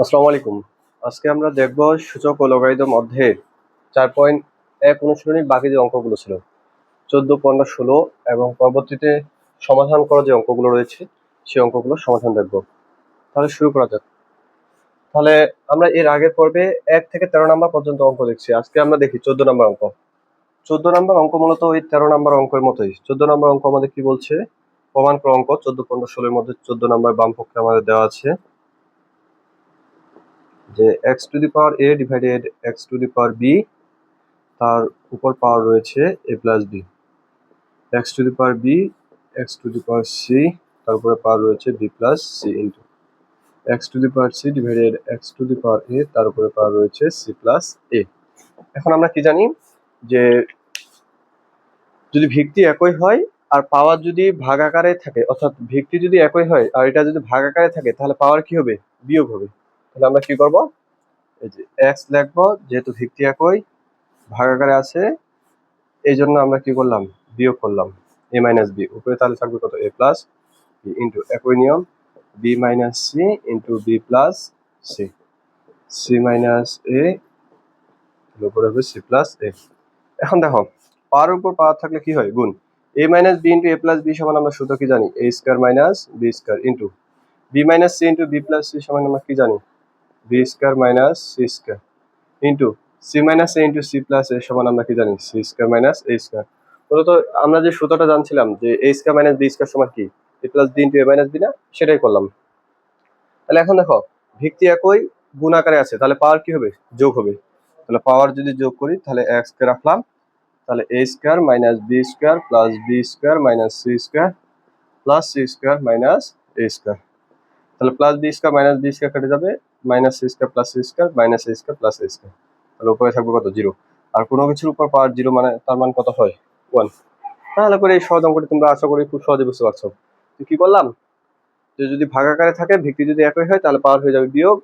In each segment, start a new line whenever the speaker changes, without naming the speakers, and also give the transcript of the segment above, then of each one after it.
আসসালামু আলাইকুম। আজকে আমরা দেখব সূচক ও লগারিদম অধ্যায়ের 4.1 অনুশীলনীর বাকি যে অঙ্কগুলো ছিল 14, 15, 16 এবং পরবর্তীতে সমাধান করা যে অঙ্কগুলো রয়েছে সেই অঙ্কগুলোর সমাধান দেখব। তাহলে শুরু করা যাক। তাহলে আমরা এর আগের পর্বে 1 থেকে 13 নম্বর পর্যন্ত অঙ্ক দেখছি। আজকে আমরা দেখি 14 নম্বর অঙ্ক। 14 নম্বর অঙ্ক মূলত ওই 13 নম্বর অঙ্কের মতোই। 14 নম্বর অঙ্ক আমাদের কি বলছে? প্রমাণ করা অঙ্ক 14, 15, 16 এর মধ্যে 14 নম্বর বাম পক্ষে আমাদের দেওয়া আছে যে x two the power a divided x two the power b তার উপর পাওয়ার রয়েছে a plus b, x two the power b x two the power c তার উপরে পাওয়ার রয়েছে b plus c into x two the power c divided x two the power a তার উপরে পাওয়ার রয়েছে c plus a। এখন আমরা কি জানি যে যদি ভিত্তি একই হয় আর পাওয়ার যদি ভাগাকারে থাকে, অর্থাৎ ভিত্তি যদি একই হয় আর এটা যদি ভাগাকারে থাকে তাহলে পাওয়ার কি হবে? বিয়োগ হবে। তাহলে আমরা কি করব? এই যে x লিখবো, যেহেতু ভিত্তি একই ভাগাকারে আছে এই জন্য আমরা কি করলাম? বিয়োগ করলাম a মাইনাস বি, উপরে তাহলে থাকবে কত? a প্লাস বি ইন্টু একই নিয়ম b minus C into B plus C, C minus A উপরে হবে সি প্লাস এ। এখন দেখো পাওয়ার উপর পাওয়ার থাকলে কি হয়? গুণ। a minus B into A plus B সমান আমরা সূত্র কি জানি? a square minus B square into B minus C into B plus C সমান আমরা কি জানি? B square minus C square into C minus A into C plus A সমান আমরা কি জানি? C square minus A square. মূলত আমরা যে সূত্রটা জানছিলাম যে A square minus B square সমান কি? A plus B into A minus B না? সেটাই করলাম। তাহলে এখন দেখো ভিত্তি একই গুণ আকারে আছে, তাহলে পাওয়ার কি হবে? যোগ হবে। তাহলে পাওয়ার যদি যোগ করি তাহলে এক্স কে রাখলাম, তাহলে A square minus B square plus B square minus C square plus C square minus A square. তাহলে plus B square minus B square কেটে যাবে, minus C square plus C square minus A square plus A square. তাহলে উপরে থাকবে কত? 0। আর কোনো কিছুর উপর পাওয়ার 0 মানে তার মান কত হয়? 1। তাহলে করে এই সহজ অঙ্কটি তোমরা আশা করি খুব সহজে বুঝতে পারছো। তো কি করলাম? যে যদি ভাগাকারে থাকে, ভিত্তি যদি একই হয় তাহলে পাওয়ার হয়ে যাবে বিয়োগ,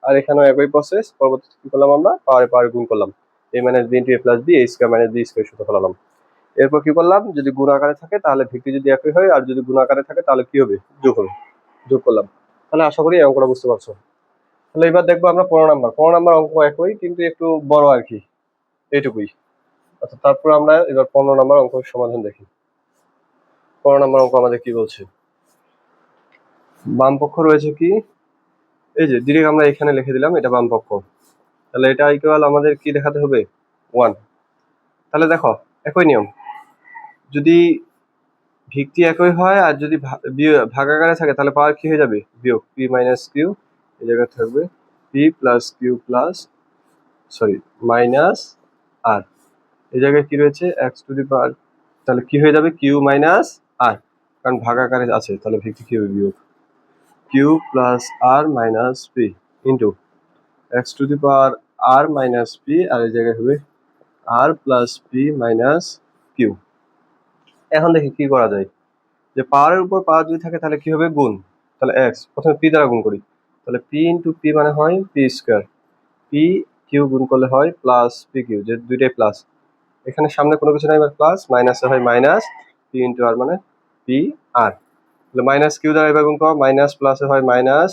আর এখানেও একই প্রসেস। পরবর্তীতে কি করলাম? আমরা পাওয়ারে পাওয়ারে গুণ করলাম, a minus B into A plus b, a square minus B square সূত্র ফেলালাম। এরপর কি করলাম? যদি গুণ আকারে থাকে তাহলে ভিত্তি যদি একই হয়, আর যদি গুণ আকারে থাকে তাহলে কি হবে? যোগ হবে। যোগ করলাম। তাহলে আশা করি এই অঙ্কটা বুঝতে পারছো। তাহলে এবার দেখবো আমরা 15 নাম্বার অঙ্ক একই কিন্তু একটু বড় আর কি, এইটুকুই। আচ্ছা, তারপর আমরা এবার 15 নাম্বার অঙ্ক সমাধান দেখি। 15 নাম্বার অঙ্ক আমাদের কি বলছে? বাম পক্ষ রয়েছে কি? এই যে ডিরেক্ট আমরা এখানে লিখে দিলাম এটা বাম পক্ষ। তাহলে এটা ইকুয়াল আমাদের কি দেখাতে হবে? 1। তাহলে দেখো একই নিয়ম, যদি ভিত্তি একই হয় আর যদি ভাগাকারে থাকে তাহলে পাওয়ার কি হয়ে যাবে? বিয়োগ। পি মাইনাস কিউ, এই জায়গায় থাকবে P plus Q plus minus R, এই জায়গায় কি রয়েছে? এক্স টু দি পাওয়ার, তাহলে কি হয়ে যাবে? কিউ মাইনাস আর, কারণ ভাগাকারে আছে তাহলে ভিত্তি কি হবে? বিয়োগ Q plus R minus P into X to the power R minus P, আর এই জায়গায় হবে R plus P minus Q. এখন দেখি কি করা যায়। যে পাওয়ারের উপর পাওয়ার যদি থাকে তাহলে কি হবে? গুণ। তাহলে এক্স প্রথমে পি দ্বারা গুণ করি, তাহলে পি ইন্টু পি মানে হয় পি স্কোয়ার, পি কিউ গুণ করলে হয় প্লাস পি কিউ, যে দুইটাই প্লাস। এখানে সামনে কোনো কিছু নাই, প্লাস মাইনাসে হয় মাইনাস, পি ইন্টু আর মানে পি আর। তাহলে মাইনাস কিউ দ্বারা এবার গুণ করো, মাইনাস প্লাসে হয় মাইনাস,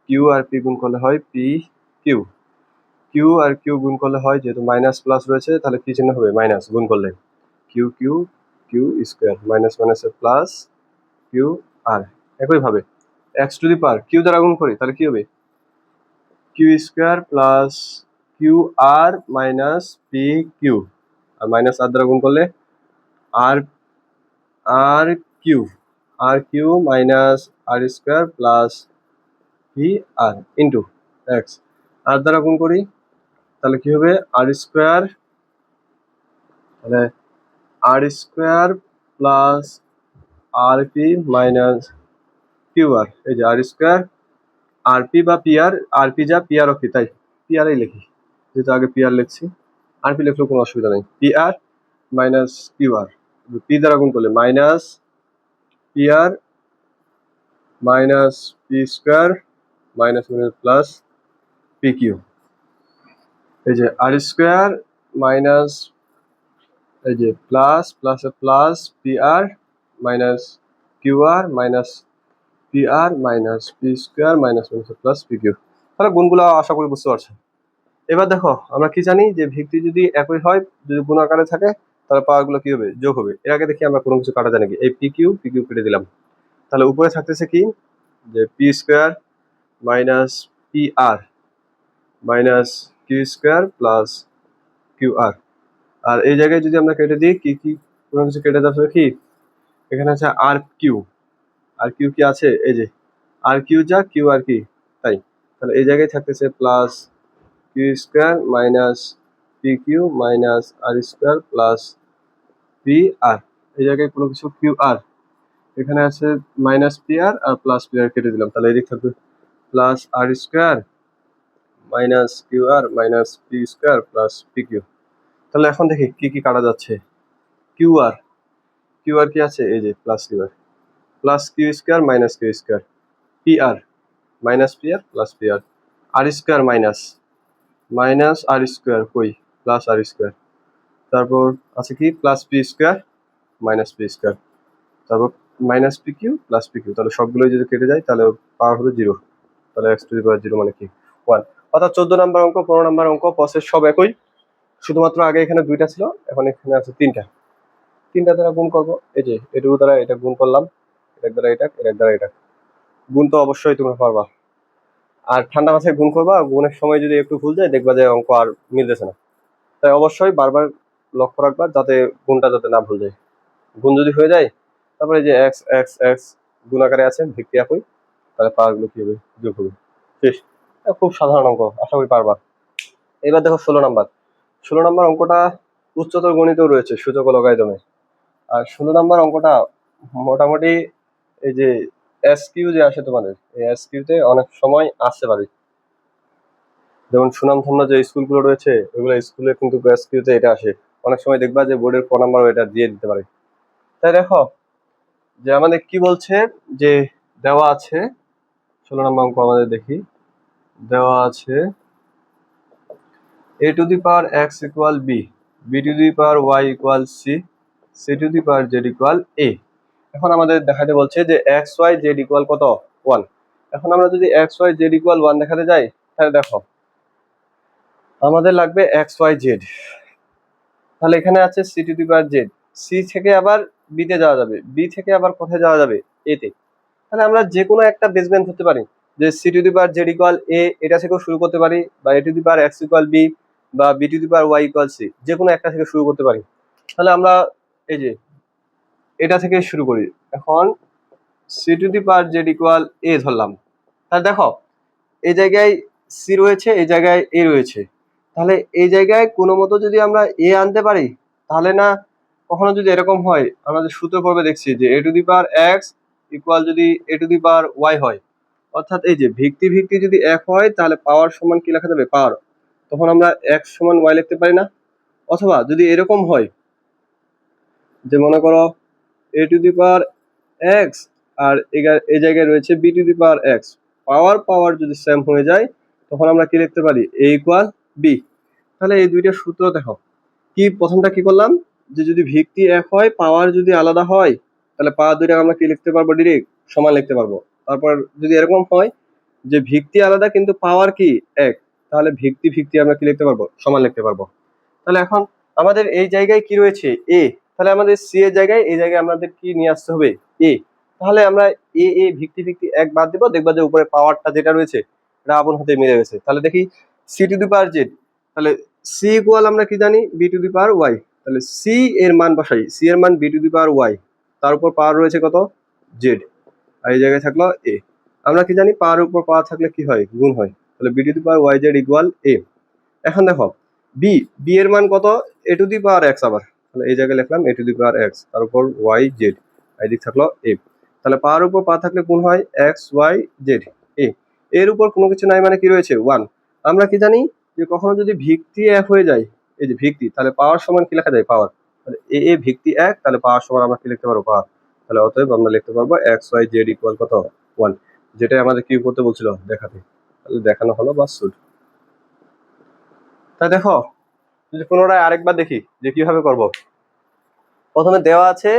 কিউ আর পি গুণ করলে হয় P Q, Q r Q গুণ করলে হয়, যেহেতু মাইনাস প্লাস রয়েছে তাহলে কি চিহ্ন হবে? মাইনাস। গুণ করলে q q q square, minus মাইনাসে প্লাস কিউ আর। একইভাবে x to the power q দ্বারা গুণ করি তাহলে কি হবে? Q square plus Q R minus P q, আর মাইনাস আর দ্বারা গুণ করলে আর r q, r q minus আর square plus P r into x. R দ্বারা গুণ করি তাহলে কি হবে? আর স্কোয়ার, তাহলে r square plus r p minus Q R, এই যে আর স্কোয়ার আর পি বা পি আর পি যা পি আর ও পি, তাই পি আরই লিখি, যেহেতু আগে পি আর লিখছি। আর পি লিখলেও কোনো অসুবিধা নেই। P R minus Q R, পি দ্বারা গুণ করলে minus P R minus P square minus minus plus P Q, এই যে আর স্কোয়ার মাইনাস, এই যে প্লাস প্লাসে plus P R minus Q R minus P R minus P square minus minus plus P Q. তাহলে গুণগুলো আশা করি বুঝতে পারছো। এবার দেখো আমরা কি জানি যে ভিত্তি যদি একই হয়, যদি গুণ আকারে থাকে, তাহলে পাওয়ার গুলো কি হবে, যোগ হবে। এর আগে দেখি আমরা কোনো কিছু কাটা জানি কি, এই পি কিউ কেটে দিলাম, তাহলে উপরে থাকতেছে কি যে P square minus P R minus Q square plus Q R. আর এই জায়গায় যদি আমরা কেটে দিই কি কি, কোনো কিছু কেটে যাচ্ছে কি, এখানে আছে আর কিউ। আর কিউ কি আছে, এই যে আর কিউ যা কিউ আর কি তাই, তাহলে এই জায়গায় থাকতেছে plus Q square minus P Q minus আর স্কোয়ার প্লাস পি আর। এই জায়গায় কোনো কিছু কিউ আর, এখানে আছে minus P R plus P R কেটে দিলাম, তাহলে এদিক থাকবে plus R square minus Q R minus P square plus P Q. তাহলে এখন দেখি কি কি কাটা যাচ্ছে। কিউ আর, কিউ আর কি আছে, এই যে plus Q R, plus Q square minus Q square, P R minus P R plus P R square minus minus আর স্কোয়ার কই, প্লাস আর স্কোয়ার, তারপর আছে কি plus P square minus P square, তারপর minus P Q plus P Q. তাহলে সবগুলোই যদি কেটে যায় তাহলে পাওয়ার হবে 0। তাহলে এক্স টু দি পাওয়ার 0 মানে কি 1। অর্থাৎ 14 নাম্বার অঙ্ক, 15 নাম্বার অঙ্ক প্রসেস সব একই, শুধুমাত্র আগে এখানে 2টা ছিল, এখন এখানে আছে 3টা। 3টা দ্বারা গুণ করবো, এই যে এটুকু দ্বারা এটা গুণ করলাম, এটার দ্বারা এটা, এটার দ্বারা এটা। গুণ তো অবশ্যই তোমরা পারবা। আর ঠান্ডা মাথায় গুণ করবা, গুণের সময় যদি একটু ভুল যায় দেখবা যে অঙ্ক আর মিলতেছে না। তাই অবশ্যই বারবার লক্ষ্য রাখবা যাতে গুণটা যাতে না ভুল যায়। গুণ যদি হয়ে যায়, তারপরে যে এক্স এক্স এক্স গুণ আকারে আছে, ভিত্তি একই, তাহলে পাওয়ারগুলো কি হবে, যোগ হবে। শেষ। খুব সাধারণ অঙ্ক, আশা করি পারবা। এবার দেখো 16 নাম্বার। 16 নাম্বার অঙ্কটা উচ্চতর গণিতেও রয়েছে, সূচক ও লগারিদমে। আর 16 নাম্বার অঙ্কটা মোটামুটি এই যে এস কিউ যে আসে তোমাদের, এই এস কিউতে অনেক সময় আসতে পারে। যেমন সুনামধন্য যে স্কুলগুলো রয়েছে ওইগুলো স্কুলে কিন্তু এস কিউতে এটা আসে। অনেক সময় দেখবা যে বোর্ডের ক নাম্বারও এটা দিয়ে দিতে পারে। তাই দেখো যে আমাদের কি বলছে, যে দেওয়া আছে 16 নম্বর অঙ্ক আমাদের দেখি, দেওয়া আছে a to the power x equal b, b to the power y equal c, c to the power z equal a। এখন আমাদের দেখাতে বলছে যে x y z equal কত, 1। এখন আমরা যদি x y z equal 1 দেখাতে যাই, তাহলে দেখো আমাদের লাগবে x y z। তাহলে এখানে আছে c to the power z, c থেকে আবার b তে যাওয়া যাবে, b থেকে আবার কোথায় যাওয়া যাবে, a তে। তাহলে আমরা যে কোনো একটা বেসমেন্ট ধরতে পারি, যে c to the power z equal a, এটা থেকেও শুরু করতে পারি, বা a to the power x equal b, বা b to the power y equal c, যে কোনো একটা থেকে শুরু করতে পারি। তাহলে আমরা এই যে এটা থেকে শুরু করি। এখন c to the power z equal a ধরলাম, তাহলে দেখো এই জায়গায় c রয়েছে, এই জায়গায় a রয়েছে, তাহলে এই জায়গায় কোনো মতো যদি আমরা a আনতে পারি, তাহলে না কখনো যদি এরকম হয়, আমাদের সূত্র পর্বে দেখছি যে a to the power x equal যদি a to the power y হয়, অর্থাৎ এই যে ভিত্তি ভিত্তি যদি এক হয় তাহলে পাওয়ার সমান কি লেখা যাবে, পাওয়ার। তখন আমরা x সমান y লিখতে পারি না। অথবা যদি এরকম হয় যে মনে করো a to the power x আর এই জায়গায় রয়েছে b to the power x, পাওয়ার পাওয়ার যদি সেম হয়ে যায় তখন আমরা কি লিখতে পারি, a ইকুয়াল b। তাহলে এই দুইটা সূত্র দেখো কি, প্রথমটা কি করলাম যে যদি ভিত্তি এক হয় পাওয়ার যদি আলাদা হয়, তাহলে পাওয়ার দুইটা আমরা কি লিখতে পারবো, ডিরেক্ট সমান লিখতে পারবো। তারপর যদি এরকম হয় যে ভিত্তি আলাদা কিন্তু পাওয়ার কি এক, তাহলে ভিত্তি ভিত্তি আমরা কি লিখতে পারবো, সমান লিখতে পারবো। তাহলে এখন আমাদের এই জায়গায় কি রয়েছে, এ, তাহলে আমাদের সি এর জায়গায় এই জায়গায় আমাদের কি নিয়ে আসতে হবে, এ। তাহলে আমরা এ ভিত্তি ভিত্তি এক বাদ দিব, দেখবা যে উপরে পাওয়ারটা যেটা রয়েছে এটা আপন হাতে মিলে গেছে। তাহলে দেখি c to the power z, তাহলে সি ইকুয়াল আমরা কি জানি, b to the power y. তাহলে সি এর মান বসাই, সি এর মান b to the power y, তার উপর পাওয়ার রয়েছে কত, জেড, আর এই জায়গায় থাকলো এ। আমরা কি জানি পাওয়ার উপর পাওয়ার থাকলে কি হয়, গুণ হয়। তাহলে B to the power Y Z equal A. এখন দেখো বি, বি এর মান কত, এ টু দি পাওয়ার এক্স, আবার তাহলে এই জায়গায় লিখলাম এ টু দি পাওয়ার এক্স, তার উপর ওয়াই জেড, এদিক থাকলো এ। তাহলে পাওয়ার উপর পাওয়ার থাকলে কোন হয়, এক্স ওয়াই জেড এ। এর উপর কোনো কিছু নাই মানে কি রয়েছে, 1। আমরা কি জানি যে কখনো যদি ভিত্তি এক হয়ে যায়, এই যে ভিত্তি, তাহলে পাওয়ার সমান কি লেখা যায়, পাওয়ার। তাহলে এ ভিত্তি এক, তাহলে পাওয়ার সমান আমরা কি লিখতে পারবো, পাওয়ার। তাহলে অতএব আমরা লিখতে পারবো এক্স ওয়াই জেড ইকুয়াল কত, 1, যেটাই আমাদের কি করতে বলছিল, দেখাতে। তাহলে দেখানো হলো বা শুড। তাই দেখো যদি পুনরায় আরেকবার দেখি যে কিভাবে করব। প্রথমে দেওয়া আছে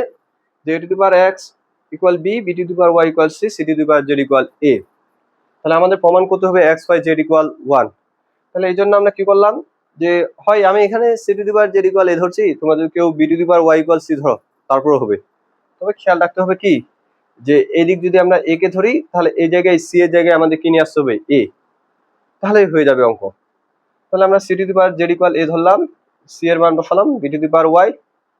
যে A to the power X equal B, B to the power Y equal C, C to the power Z equal A. তাহলে আমাদের প্রমাণ করতে হবে এক্স ওয়াই জেড ইকুয়াল 1। তাহলে এই জন্য আমরা কি করলাম, যে হয় আমি এখানে C to the power Z equal A ধরছি, তোমরা যদি কেউ B to the power Y equal C ধরো তারপরে হবে। তবে খেয়াল রাখতে হবে কি, যে এই দিক যদি আমরা এ কে ধরি তাহলে এই জায়গায় সি এর জায়গায় আমাদের কি নিয়ে আসতে হবে, এ, তাহলেই হয়ে যাবে অঙ্ক। তাহলে আমরা C to the power Z equal A ধরলাম, সি এর মান বসালাম, B to the power Y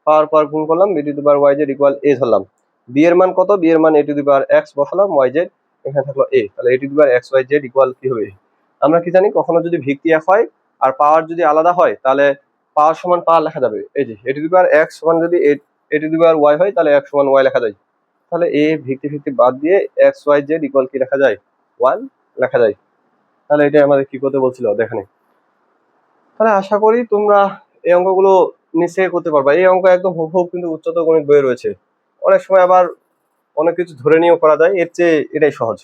power গুণ করলাম, B to the power Y Z equal A ধরলাম। বি এর মান কত, বি এর মান A to the power X বসালাম, ওয়াই জেড এখানে থাকলো এ, তাহলে A to the power X Y Z equal কি হবে। আমরা কি জানি, কখনো যদি ভিত্তি এক হয় আর পাওয়ার যদি আলাদা হয় তাহলে পাওয়ার সমান পাওয়ার লেখা যাবে। এই যে A to the power x সমান যদি A to the power Y হয় তাহলে এক্স সমান ওয়াই লেখা যায়। তাহলে এ ভিত্তি বাদ দিয়ে এক্স ওয়াই জেড ইকুয়াল কি লেখা যায়, 1 লেখা যায়। তাহলে এটা আমাদের কি করতে বলছিল দেখেন। তাহলে আশা করি তোমরা এই অঙ্কগুলো নিশ্চয়ই করতে পারবা। এই অঙ্ক একদম হুবহু কিন্তু উচ্চতর গণিত বইয়ে রয়েছে। অনেক সময় আবার অনেক কিছু ধরে নিয়েও করা যায়, এর চেয়ে এটাই সহজ।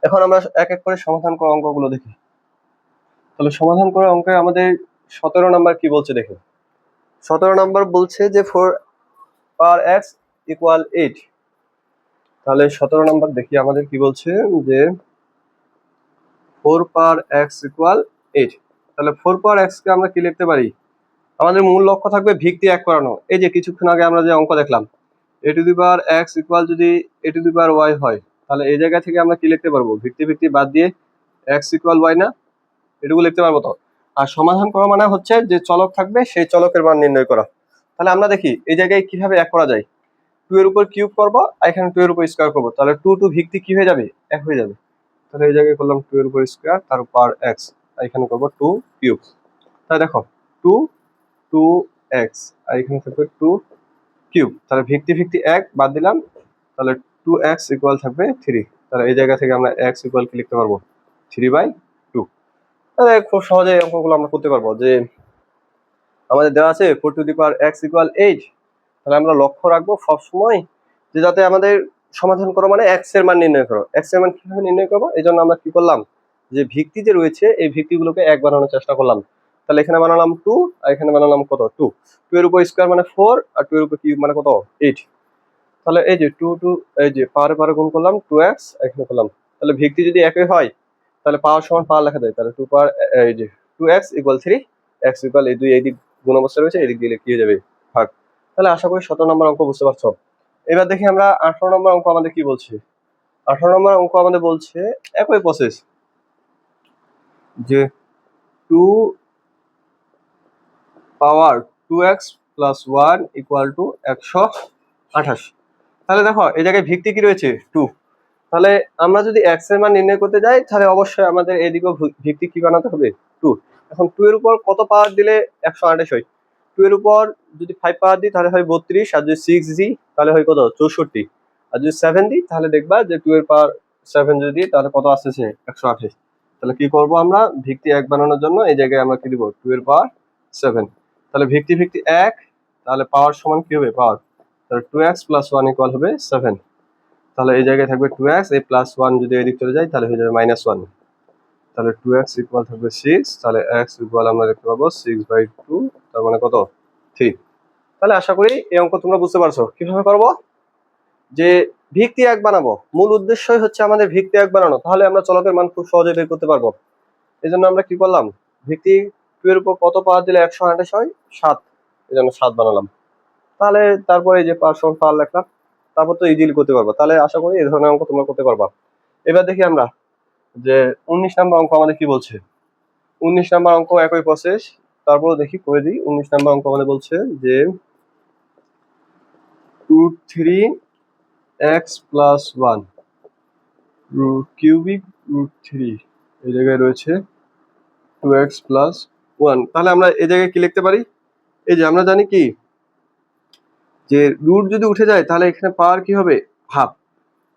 এখন আমরা এক এক করে সমাধান করা অঙ্কগুলো দেখি। তাহলে সমাধান করা অঙ্কে আমাদের 17 নাম্বার কি বলছে দেখে। 17 নাম্বার বলছে যে 4 পাওয়ার এক্স ইকুয়াল 8। তাহলে 17 নাম্বার দেখি আমাদের কি বলছে, যে 4 পাওয়ার এক্স ইকুয়াল 8। তাহলে 4 পাওয়ার এক্স কে আমরা কি লিখতে পারি, আমাদের মূল লক্ষ্য থাকবে ভিত্তি এক করানো। এই যে কিছুক্ষণ আগে আমরা যে অঙ্ক দেখলাম, A to the power X equal যদি A to the power Y হয় তাহলে এই জায়গা থেকে আমরা কি লিখতে পারবো, ভিত্তি বাদ দিয়ে এক্স ইকুয়াল ওয়াই না, এটুকু লিখতে পারবো তো। আর সমাধান করা মানে হচ্ছে যে চলক থাকবে সেই চলকের মান নির্ণয় করা। তাহলে আমরা দেখি এই জায়গায় কিভাবে এক করা যায়। 2 এর উপর কিউব করবো, আর এখানে 2 এর উপর স্কয়ার করবো, তাহলে 2 ভিত্তি কি হয়ে যাবে, এক হয়ে যাবে। তাহলে এই জায়গায় করলাম 2 এর উপর স্কয়ার তার পাওয়ার এক্স, আর এখানে করবো 2 কিউব। তাহলে দেখো 2 এক্স, আর এখানে থাকবে 2 কিউব। তাহলে ভিত্তি এক বাদ দিলাম, তাহলে 2x ইকুয়াল থাকবে 3। তাহলে এই জায়গা থেকে আমরা x ইকুয়াল কি লিখতে পারবো, 3/2। তাহলে খুব সহজে অঙ্কগুলো আমরা করতে পারবো। যে আমাদের দেওয়া আছে 4 two the power x equal 8। তাহলে আমরা লক্ষ্য রাখবো সবসময় যে যাতে আমাদের সমাধান করো মানে x এর মান নির্ণয় করো। x এর মান কিভাবে নির্ণয় করবো, এই জন্য আমরা কি করলাম, যে ভিত্তি যে রয়েছে এই ভিত্তিগুলোকে এক বানানোর চেষ্টা করলাম। তাহলে এখানে বানালাম 2, আর এখানে বানালাম কত 2। 2 এর উপর স্কয়ার মানে 4, আর 2 এর উপর কিউব মানে কত 8। তাহলে এই যে 2 এই যে পাওয়ারে গুণ করলাম 2x, এখানে করলাম। তাহলে ভিত্তি যদি একই হয় তাহলে পাওয়ার সমান পাওয়ার লেখা যায়। তাহলে 2 পাওয়ার এই যে 2x ইকুয়াল 3, x ইকুয়াল এই দুই এই দিক গুণ অবস্থা রয়েছে, এই দিক দিলে কি হয়ে যাবে ভাগ। তাহলে আশা করি 17 নম্বর অঙ্ক বুঝতে পারছো। এবার দেখি আমরা 18 নম্বর অঙ্ক আমাদের কি বলছে। 18 নম্বর অঙ্ক আমাদের বলছে একই প্রসেস, যে 2 পাওয়ার 2x প্লাস 1 ইকুয়াল টু 128। তাহলে দেখো এই জায়গায় ভিত্তি কি রয়েছে 2। তাহলে আমরা যদি x এর মান নির্ণয় করতে যাই তাহলে অবশ্যই আমাদের এদিকেও ভিত্তি কি বানাতে হবে 2। এখন 2 এর উপর কত পাওয়ার দিলে 128 হয়, 2 এর উপর যদি 5 পাওয়ার দিই তাহলে হয় 32, আর যদি 6 দিই তাহলে হয় কত 64, আর যদি 7 দিই তাহলে দেখবা যে 2 এর পাওয়ার 7 যদি দিই তাহলে কত আসছে 128। তাহলে কি করব আমরা, ভিত্তি এক বানানোর জন্য এই জায়গায় আমরা কি দিব 2 এর পাওয়ার 7। তাহলে ভিত্তি এক, তাহলে পাওয়ার সমান কি হবে পাওয়ার, তাহলে 2x প্লাস 1 ইকুয়াল হবে 7। তাহলে এই জায়গায় থাকবে 2x, এই প্লাস 1 যদি এদিক চলে যায় তাহলে হয়ে যাবে -1। তাহলে 2x ইকুয়াল থাকবে 6, তাহলে x ইকুয়াল আমরা দেখতে পাবো 6/2, তার মানে কত 3। তাহলে আশা করি এই অঙ্ক তোমরা বুঝতে পারছো কিভাবে করবো, যে ভিত্তি এক বানাবো। মূল উদ্দেশ্যই হচ্ছে আমাদের ভিত্তি এক বানানো, তাহলে আমরা চলকের মান খুব সহজে বের করতে পারবো। এই জন্য আমরা কি করলাম, ভিত্তি 2 এর উপর কত পাওয়ার দিলে 128 হয়, 7, এই জন্য 7 বানালাম। তাহলে তারপরে এই যে পাওয়ার সমান পাওয়ার লেখলাম, তারপর তো ইজিলি করতে পারবা। তাহলে আশা করি এই ধরনের অঙ্ক তোমরা করতে পারবা। এবার দেখি আমরা যে 19 নাম্বার অঙ্ক আমাদের কি বলছে। 19 নাম্বার অঙ্ক একই প্রসেস, তারপরে দেখি করে দিই। 19 নাম্বার অঙ্ক আমাদের বলছে যে √3x প্লাস 1 কিউবিক √3, এই জায়গায় রয়েছে 2x প্লাস 1। তাহলে আমরা এই জায়গায় কি লিখতে পারি, এই যে আমরা জানি কি যে রুট যদি উঠে যায় তাহলে এখানে পাওয়ার কি হবে হাফ।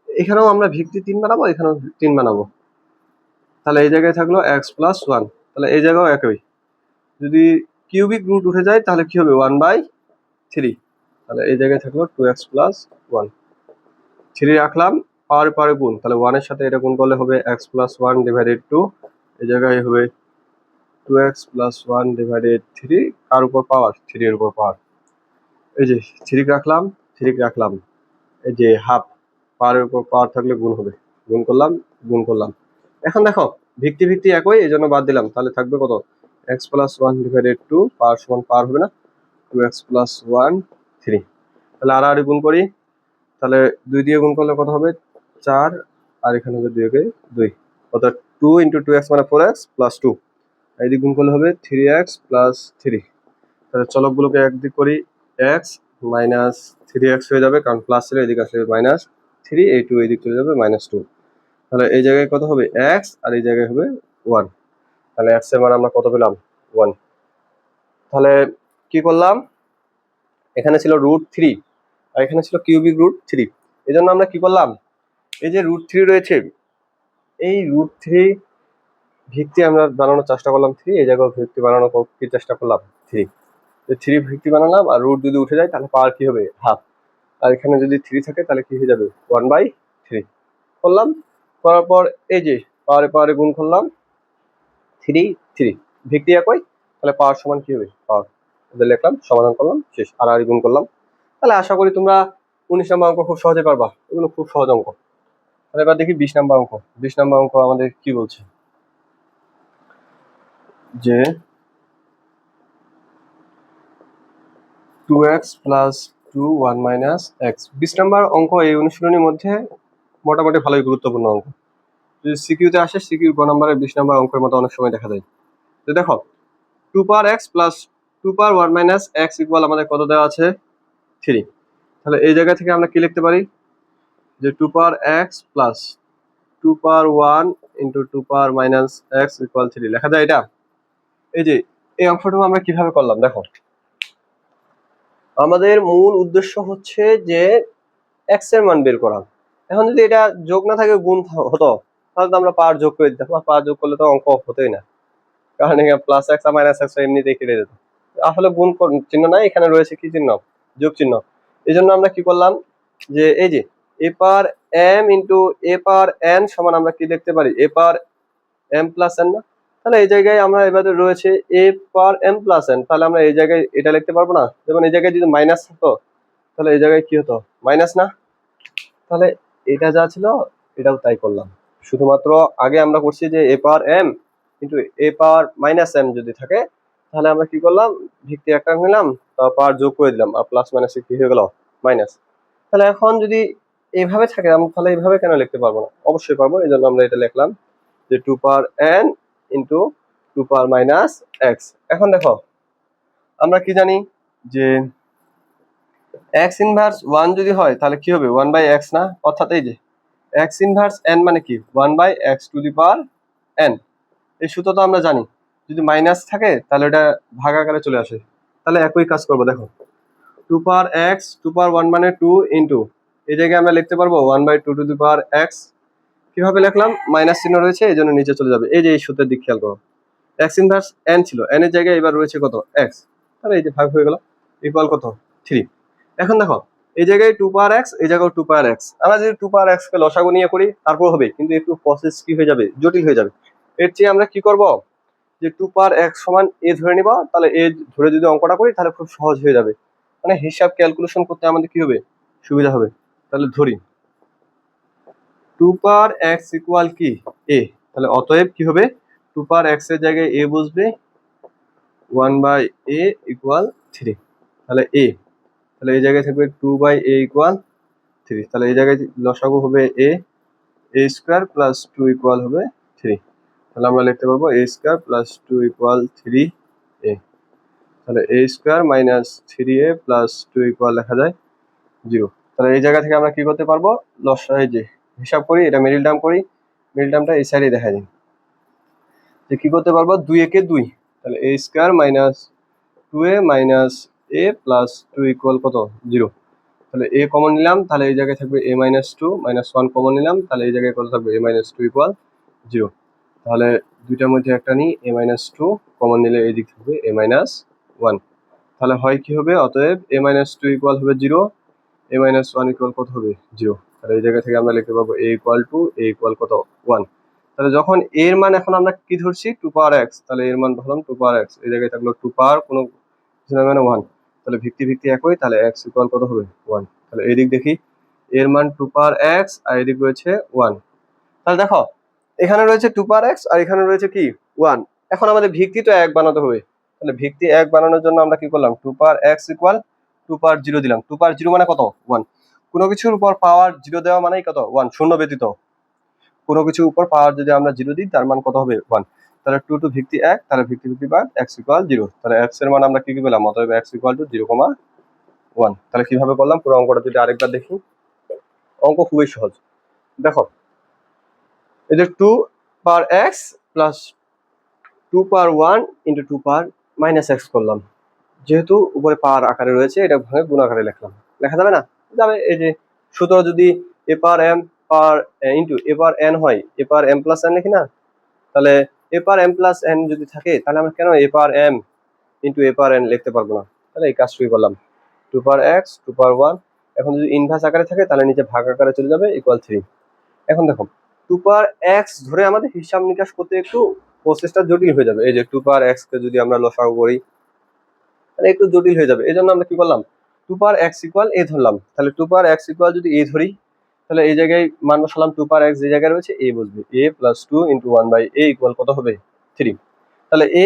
এখানেও আমরা ভিত্তি 3 বানাবো, এখানেও 3 বানাবো। তাহলে এই জায়গায় থাকলো x প্লাস 1, তাহলে এই জায়গাও একই। যদি কিউবিক রুট উঠে যায় তাহলে কি হবে 1/3। তাহলে এই জায়গায় থাকলো 2x প্লাস 1, 3 রাখলাম, পাওয়ারে গুণ, তাহলে 1 এর সাথে এটা গুণ করলে হবে x প্লাস 1 ডিভাইডেড 2, এই জায়গায় হবে 2x প্লাস 1 ডিভাইডেড 3, কার উপর পাওয়ার 3 এর উপর পাওয়ার। এই যে 3 রাখলাম, এই যে হাফ, পাওয়ারের উপর পাওয়ার থাকলে গুণ হবে, গুণ করলাম। এখন দেখো ভিত্তি ভিত্তি একই, এই জন্য বাদ দিলাম, তাহলে থাকবে কত X plus one divided two, power সমান পাওয়ার হবে না, 2x প্লাস ওয়ান 3। তাহলে আর গুণ করি, তাহলে 2 দিয়ে গুণ করলে কত হবে 4, আর এখানে হবে 2 কে 2, অর্থাৎ 2 ইন্টু 2x মানে 4x প্লাস 2, এইদিকে গুণ করলে হবে 3x প্লাস 3। তাহলে চলকগুলোকে একদিক করি, x মাইনাস 3x হয়ে যাবে, কারণ প্লাস ছিল, এদিকে আসলে মাইনাস 3, এই 2 এদিক চলে যাবে মাইনাস 2। তাহলে এই জায়গায় কত হবে x, আর এই জায়গায় হবে 1। তাহলে x এর মান আমরা কত পেলাম 1। তাহলে কি করলাম, এখানে ছিল √3 আর এখানে ছিল কিউবিক √3, এই জন্য আমরা কি করলাম, এই যে √3 রয়েছে, এই √3 ভিত্তি আমরা বানানোর চেষ্টা করলাম 3, এই জায়গায় ভিত্তি বানানোর কি চেষ্টা করলাম 3, 3 ভিত্তি বানালাম, আর রুট যদি উঠে যায় তাহলে পাওয়ার কি হবে হাফ, আর এখানে যদি 3 থাকে তাহলে কি হয়ে যাবে 1/3 করলাম। করার পর এই যে পাওয়ারে গুণ করলাম 3 ভিত্তি একই, তাহলে পাওয়ার সমান কি হবে পাওয়ার, লিখলাম, সমাধান করলাম, শেষ। আর গুণ করলাম। তাহলে আশা করি তোমরা 19 নম্বর অঙ্ক খুব সহজে পারবা, এগুলো খুব সহজ অঙ্ক। তাহলে এবার দেখি 20 নম্বর অঙ্ক। 20 নম্বর অঙ্ক আমাদের কি বলছে, যে 2x প্লাস 2 1 মাইনাস x। 20 নম্বর অঙ্ক এই অনুশীলনীর মধ্যে মোটামুটি ভালোই গুরুত্বপূর্ণ অঙ্ক। যদি সিকিউতে আসে, সিকিউ গ নম্বরের 20 নম্বর অঙ্কের মতো অনেক সময় দেখা যায়। তো দেখো 2 পাওয়ার x প্লাস 2 পাওয়ার 1 মাইনাস x ইকুয়াল আমাদের কত দেওয়া আছে 3। তাহলে এই জায়গা থেকে আমরা কি লিখতে পারি, যে 2 পাওয়ার x প্লাস 2 পাওয়ার 1 into 2 power minus x equal 3 লেখা যায় এটা। এই যে এই অঙ্কটা আমরা কিভাবে করলাম দেখো, আমাদের মূল উদ্দেশ্য হচ্ছে যে x এর মান বের করা। এখন যদি এটা যোগ না থাকে গুণ হতো, তাহলে তো আমরা পাওয়ার যোগ করে দিতাম, পাওয়ার যোগ করলে তো অঙ্ক হতোই না, কারণ এখানে প্লাস এক্স আর মাইনাস এক্স এমনিতেই কেটে যেত। আসলে গুণ চিহ্ন নাই, এখানে রয়েছে কি চিহ্ন, যোগ চিহ্ন। এই জন্য আমরা কি করলাম, যে এই যে এ পাওয়ার এম ইন্টু এ পাওয়ার এন সমান আমরা কি লিখতে পারি এ পাওয়ার এম প্লাস এন না। তাহলে এই জায়গায় আমরা এবারে রয়েছে এ পাওয়ার এম প্লাস এন, তাহলে আমরা এই জায়গায় এটা লিখতে পারবো না, যেমন এই জায়গায় যদি মাইনাস থাকতো তাহলে এই জায়গায় কি হতো মাইনাস না। তাহলে এটা যা ছিল এটাও তাই করলাম, শুধুমাত্র আগে আমরা করছি যে এ পাওয়ার এম কিন্তু এ পাওয়ার মাইনাস এম যদি থাকে তাহলে আমরা কি করলাম ভিত্তি একটা নিলাম, তারপর পাওয়ার যোগ করে দিলাম, আর প্লাস মাইনাসে কি হয়ে গেল মাইনাস। তাহলে এখন যদি এইভাবে থাকে আমরা তাহলে এইভাবে কেন লিখতে পারবো না, অবশ্যই পারবো, এই জন্য আমরা এটা লিখলাম যে 2 power N into 2 power minus X. এখন দেখো আমরা কি জানি যে এক্স ইনভার্স 1 যদি হয় তাহলে কি হবে 1/x না, অর্থাৎ এই যে এক্স ইনভার্স n মানে কি 1/x two the power n। এই সূত্র তো আমরা জানি, যদি মাইনাস থাকে তাহলে এটা ভাগ আকারে চলে আসে। তাহলে একই কাজ করবো, দেখো 2 পাওয়ার x 2 পাওয়ার 1 মানে 2 ইন্টু এই জায়গায় আমরা লিখতে পারবো 1/2 টু দি পাওয়ার x। কিভাবে লিখলাম, মাইনাস চিহ্ন রয়েছে এই জন্য নিচে চলে যাবে, এই যে এই সূত্রের দিক খেয়াল করো, এক্স ইনভার্স n ছিল, n এর জায়গায় এবার রয়েছে কত x, তাহলে এই যে ভাগ হয়ে গেল ইকুয়াল কত 3। এখন দেখো এই জায়গায় 2 পাওয়ার x, এই জায়গায় 2 পাওয়ার x, আমরা যদি 2 পাওয়ার x কে লসাগু নিয়ে করি তারপর হবে, কিন্তু একটু প্রসেস কি হয়ে যাবে জটিল হয়ে যাবে। এর চেয়ে আমরা কি করব, যে 2 পাওয়ার x সমান a ধরে নিব, তাহলে a ধরে যদি অঙ্কটা করি তাহলে খুব সহজ হয়ে যাবে, মানে হিসাব ক্যালকুলেশন করতে আমাদের কি হবে সুবিধা হবে। তাহলে ধরি 2 পাওয়ার x ইকুয়াল কি a, তাহলে অতএব কি হবে 2 পাওয়ার x এর জায়গায় a বসবে 1/a ইকুয়াল 3। তাহলে a, তাহলে এই জায়গায় থাকবে 2/a ইকুয়াল 3, তাহলে এই জায়গায় লসাগু হবে a স্কোয়ার প্লাস 2 ইকুয়াল হবে 3। তাহলে আমরা লিখতে পারবো a square plus 2 equal 3a। তাহলে a square minus 3a plus 2 equal লেখা যায় 0। তাহলে এই জায়গা থেকে আমরা কি করতে পারবো, লসাগু যে হিসাব করি এটা মিডল টার্ম করি, মিডল টার্মটা এই সাইডে দেখা যায়, যে কি করতে পারবো 2 একে 2, তাহলে a square minus 2a minus a plus 2 equal কত 0। তাহলে a কমন নিলাম, তাহলে এই জায়গায় থাকবে a মাইনাস 2 মাইনাস 1 কমন নিলাম, তাহলে এই জায়গায় কত থাকবে a মাইনাস 2 ইকুয়াল 0। তাহলে দুইটার মধ্যে একটা নিই, a মাইনাস 2 কমন নিলে এই দিক থাকবে a মাইনাস 1। তাহলে হয় কি হবে, অতএব a মাইনাস 2 ইকুয়াল হবে 0, a মাইনাস 1 ইকুয়াল কত হবে 0। তাহলে এই জায়গা থেকে আমরা লিখতে পাবো a equal to a equal কত 1। তাহলে যখন এর মান এখন আমরা কি ধরছি 2 পাওয়ার x, তাহলে এর মান ধরলাম 2 পাওয়ার x, এই জায়গায় থাকলো 2 পাওয়ার কোনো মানে 1, তাহলে ভিত্তি একই, তাহলে x ইকুয়াল কত হবে 1। তাহলে এদিক দেখি এর মান 2 পাওয়ার x আর এদিক রয়েছে 1। তাহলে দেখো এখানে রয়েছে 2 পাওয়ার x আর এখানে রয়েছে কি 1। এখন আমাদের ভিত্তি তো 1 বানাতে হবে, তাহলে ভিত্তি 1 বানানোর জন্য আমরা কি করলাম 2 পাওয়ার x ইকুয়াল 2 পাওয়ার 0 দিলাম। 2 পাওয়ার 0 মানে কত 1। কোনো কিছুর উপর পাওয়ার 0 দেওয়া মানেই কত 1, শূন্য ব্যতীত কোনো কিছুর উপর পাওয়ার যদি আমরা 0 দিই তার মান কত হবে 1। তাহলে 2 টু ভিত্তি 1, তাহলে ভিত্তি বাদ x ইকুয়াল 0, তাহলে x এর মান আমরা কি পেলাম, অতএব x ইকুয়াল টু 0,1। তাহলে কিভাবে করলাম পুরো অঙ্কটা যদি আরেকবার দেখি, অঙ্ক খুবই সহজ। দেখো এই যে 2 পাওয়ার x প্লাস 2 পাওয়ার 1 ইন্টু 2 পাওয়ার মাইনাস x করলাম। যেহেতু উপরে পাওয়ার আকারে রয়েছে এটা ভাঙে গুণ আকারে লিখলাম, লেখা যাবে না? যাবে। এই যে সূত্র যদি a power m power into a power n হয়, a power m plus n লিখি না, তাহলে a power m plus n যদি থাকে তাহলে আমরা কেন a power m into a power n লিখতে পারবো না? তাহলে এই কাজটুকুই করলাম। 2 পাওয়ার x 2 পাওয়ার 1, এখন যদি ইনভার্স আকারে থাকে তাহলে নিচে ভাগ আকারে চলে যাবে ইকুয়াল 3। এখন দেখো 2 পাওয়ার x ধরে আমাদের হিসাব নিকাশ করতে একটু প্রসেসটা জটিল হয়ে যাবে। এই যে 2 পাওয়ার x কে যদি আমরা লসাগু করি তাহলে একটু জটিল হয়ে যাবে, এই জন্য আমরা কি করলাম 2 পাওয়ার x ইকুয়াল a ধরলাম। তাহলে 2 পাওয়ার x ইকুয়াল যদি a ধরি তাহলে এই জায়গায় মান বসালাম 2 পাওয়ার x যে জায়গায় রয়েছে a বসবে, a plus 2 into 1/a equal কত হবে 3। তাহলে a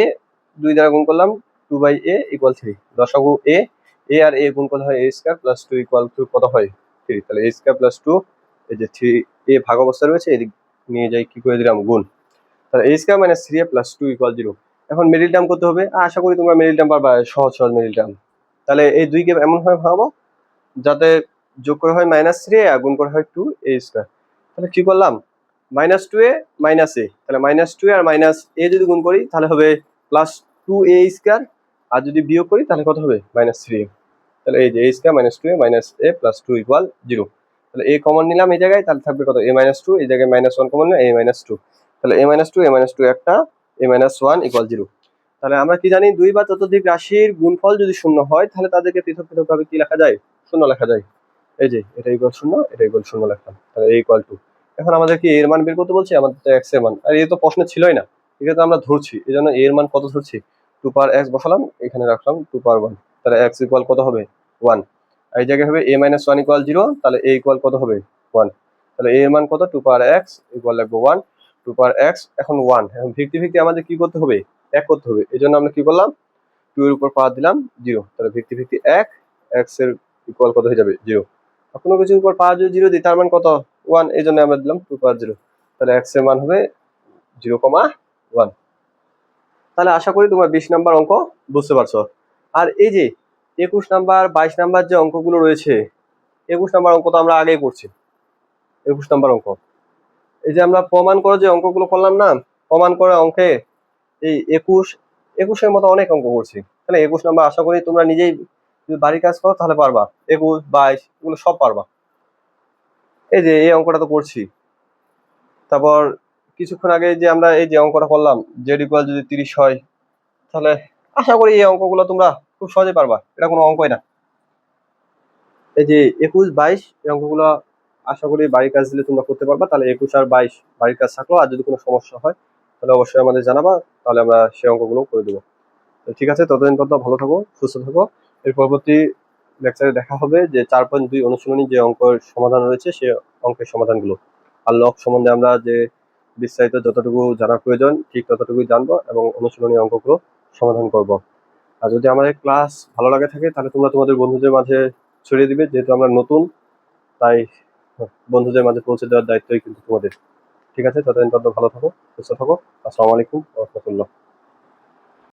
2 দ্বারা গুণ করলাম 2/a ইকুয়াল 3, লসাগু a আর a গুণ করলে হয় a square plus 2 equal to কত হয় 3। তাহলে a স্কয়ার প্লাস 2, এই যে 3 a ভাগ অবস্থায় রয়েছে এদিক নিয়ে যাই কি করে দিলাম গুণ, তাহলে a square minus 3a plus 2 equal 0। এখন মিডল টার্ম করতে হবে, আশা করি তোমরা মিডল টার্ম পারবা, সহজ সহজ মিডল টার্ম। তাহলে এই দুইকে এমন ভাবে ভাঙাবো যাতে যোগ করে হয় মাইনাস 3a আর গুণ করে হয় 2a স্কয়ার। তাহলে কি করলাম মাইনাস 2a মাইনাস a, তাহলে মাইনাস 2a আর মাইনাস a যদি গুণ করি তাহলে হবে প্লাস 2a স্কয়ার, আর যদি বিয়োগ করি তাহলে কত হবে মাইনাস 3a। তাহলে এই যে a square minus 2a minus a plus 2 equal 0। তাহলে a কমন নিলাম এই জায়গায়, তাহলে থাকবে কত a মাইনাস 2, এই জায়গায় মাইনাস 1 কমন নিলাম a মাইনাস 2, তাহলে a মাইনাস 2 একটা a মাইনাস 1 ইকুয়াল 0। তাহলে আমরা কি জানি দুই বা ততোধিক রাশির গুণফল যদি শূন্য হয় তাহলে তাদেরকে পৃথক পৃথক ভাবে কি লেখা যায়, শূন্য লেখা যায়। এই যে এটা ইকুয়াল 0, এটা ইকুয়াল 0 লিখলাম, তাহলে a ইকুয়াল 2। এখন আমাদের কি এর মান বের করতে বলছে, আমাদের তো x এর মান, আর এই তো প্রশ্নে ছিলই না, এটা তো আমরা ধরছি, এই জন্য এর মান কত ধরছি 2 পাওয়ার x বসালাম, এখানে রাখলাম 2 পাওয়ার 1, তাহলে x ইকুয়াল কত হবে 1। এই জায়গায় হবে a মাইনাস 1 ইকুয়াল 0, তাহলে a ইকুয়াল কত হবে 1। তাহলে a এর মান কত 2 পাওয়ার x ইকুয়াল লিখবো 1, 2 পাওয়ার x এখন 1। এখন ভিত্তি আমাদের কি করতে হবে 1 করতে হবে, এই জন্য আমরা কি করলাম 2 এর উপর পাওয়ার দিলাম 0, তাহলে ভিত্তি 1, x এর ইকুয়াল কত হয়ে যাবে 0। কোনো কিছুর উপর পাওয়ার যদি 0 দিই তার মান কত 1, এই জন্য আমরা দিলাম 2 পাওয়ার 0, তাহলে x এর মান হবে 0,1। তাহলে আশা করি তোমরা 20 নাম্বার অঙ্ক বুঝতে পারছো। আর এই যে 21 নাম্বার 22 নাম্বার যে অঙ্কগুলো রয়েছে, 21 নাম্বার অঙ্ক তো আমরা আগেই করছি। 21 নাম্বার অঙ্ক এই যে আমরা প্রমাণ করে যে অঙ্কগুলো করলাম না, প্রমাণ করে অঙ্কে এই 21 এর মতো অনেক অঙ্ক করছি। তাহলে 21 নাম্বার আশা করি তোমরা নিজেই যদি বাড়ির কাজ করো তাহলে পারবা, 21 22 এগুলো সব পারবা। এই যে এই অঙ্কটা তো করছি, তারপর কিছুক্ষণ আগে যে আমরা এই যে অঙ্কটা করলাম z ইকুয়াল যদি 30 হয়, তাহলে আশা করি এই অঙ্কগুলো তোমরা খুব সহজে পারবা, এটা কোনো অঙ্কই না। এই যে 21 22 এই অঙ্কগুলো আশা করি বাড়ির কাজ দিলে তোমরা করতে পারবা। তাহলে 21 আর 22 বাড়ির কাজ থাকলো, আর যদি কোনো সমস্যা হয় তাহলে অবশ্যই আমাদের জানাবা, তাহলে আমরা সেই অঙ্কগুলো করে দেবো। তো ঠিক আছে, ততদিন পর্যন্ত ভালো থাকো, সুস্থ থাকো। এর পরবর্তী লেকচারে দেখা হবে যে 4.2 অনুশীলনী যে অঙ্কের সমাধান রয়েছে সেই অঙ্কের সমাধানগুলো। আর লগ সম্বন্ধে আমরা যে বিস্তারিত যতটুকু জানার প্রয়োজন ঠিক ততটুকুই জানবো এবং অনুশীলনী অঙ্কগুলো সমাধান করব। আর যদি আমাদের ক্লাস ভালো লাগে থাকে তাহলে তোমরা তোমাদের বন্ধুদের মাঝে ছড়িয়ে দিবে, যেহেতু আমরা নতুন তাই বন্ধুদের মাঝে পৌঁছে দেওয়ার দায়িত্বই কিন্তু তোমাদের। ঠিক আছে, ততদিন পর্যন্ত ভালো থাকো, সুস্থ থাকো। আসসালামু আলাইকুম ওয়া রাহমাতুল্লাহ।